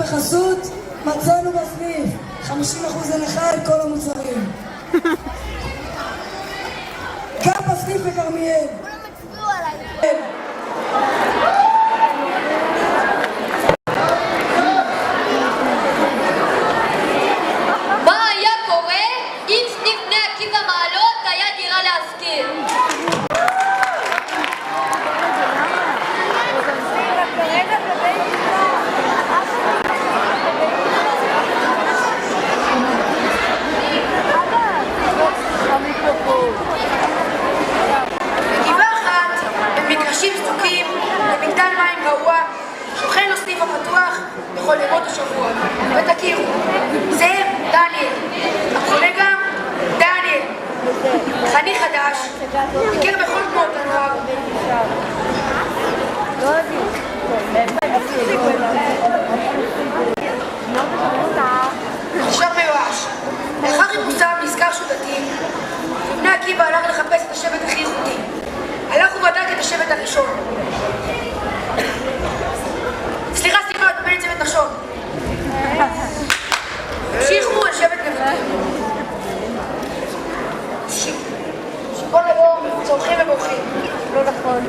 בחסות, מצאנו בסניף 50% הנחה על כל המוצרים. גם בסניף בכרמיאל. כולם הצביעו עליי. מה היה קורה אם סניף בני עקיבא מעלות היה דירה להשכיר? בגבעה אחת, במגרשים סתוקים, במגדל מים רעוע, שוכן לו סניף הפתוח בכל ימות השבוע. ותכירו, זה דניאל, הקולגה דניאל, חניך חדש, מכיר בכל תנועות הנוער. נשאר מיואש. לאחר חיפושיו נזכר שהוא דתי, ובני עקיבא הלך לחפש את השבט הכי איכותי. הלך ובדק את השבט הראשון. סליחה, את בני צוות נחשון. המשיכו אל שבט נבטים. כל היום צורכים ובורחים. לא נכון.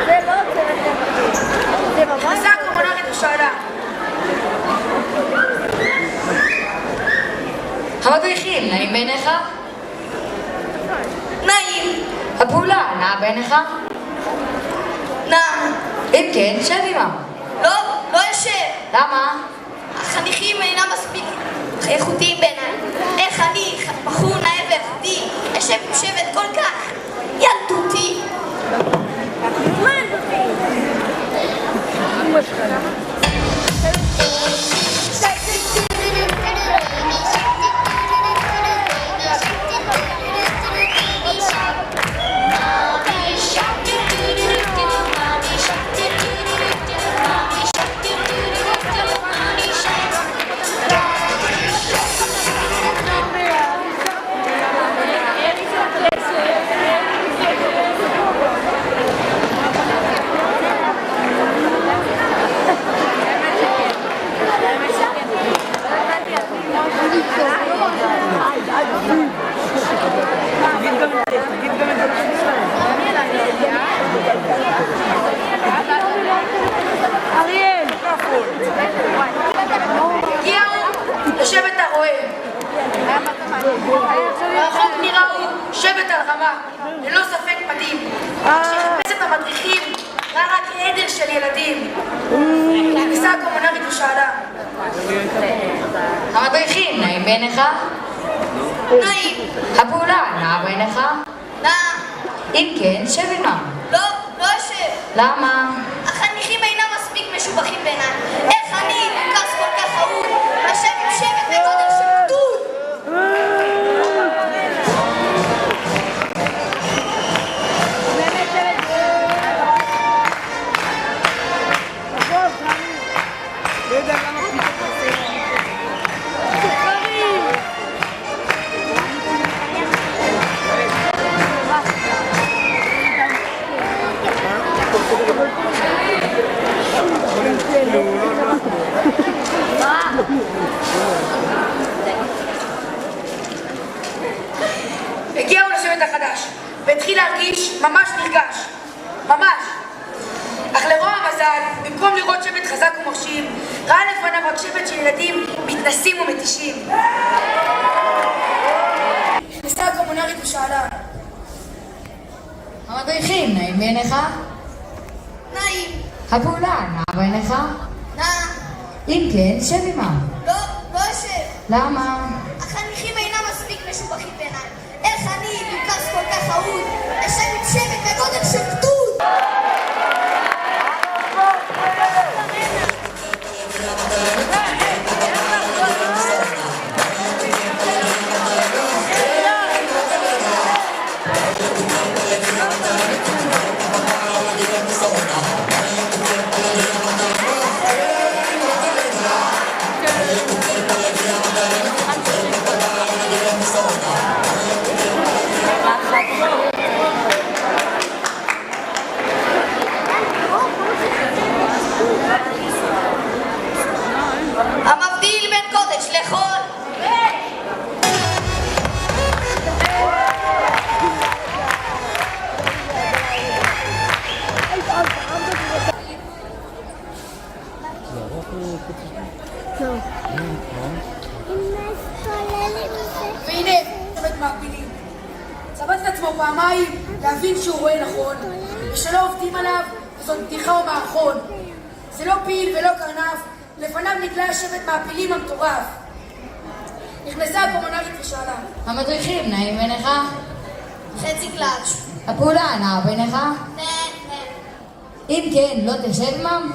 זה לא צוות נבטים. זה ממש... נסע הקומונרית ושאלה. המדריכים, נעים בעיניך? נעים. הפעולה, נעה בעיניך? נע. אם כן, שב עמם. לא יושב. למה? החניכים אינם מספיק איכותיים בעיניי. איך אני, בחור נאה ואיכותי, אשב עם שבט כל כך ילדותי. מה ילדותי? שבט הרועה. רחוק נראה הוא שבט על רמה, ללא ספק מדהים. כשחיפש את המדריכים, ראה רק עדר של ילדים. נכנסה הקומונרית ושאלה. המדריכים, נעים בעיניך? נעים. הפעולה, נעה בעיניך? נע. אם כן, שב עמם. לא יושב. למה? החניכים אינם מספיק משובחים בעיניי. איך אני, מוכס כל כך אהוב, לשב עם שבט בגודל של גדוד? הגיעו לשבט החדש, והתחיל להרגיש ממש נרגש. ממש. אך לרוע המזל, במקום לראות שבט חזק ומרשים, ראה לפניו רק שבט של ילדים מתנסים ומתישים. נכנסה הקומונרית ושאלה. המדריכים, נעים בעיניך? נעים. הפעולה, נעה בעיניך? נע. אם כן, שב עמם. לא יושב. למה? החניכים אינם מספיק משובחים בעיניי. איך אני, מוכס כל כך אהוד, אשב עם שבט בגודל של גדוד? פעמיים להבין שהוא רואה נכון, ושלא עובדים עליו וזאת בדיחה או מערכון. זה לא פיל ולא קרנף, לפניו נגלה שבט מעפילים המטורף. נכנסה הקומונרית ושאלה, המדריכים נעים בעיניך? חצי קלאץ'. הפעולה נעה בעיניך? נה. אם כן, לא תשב עמם?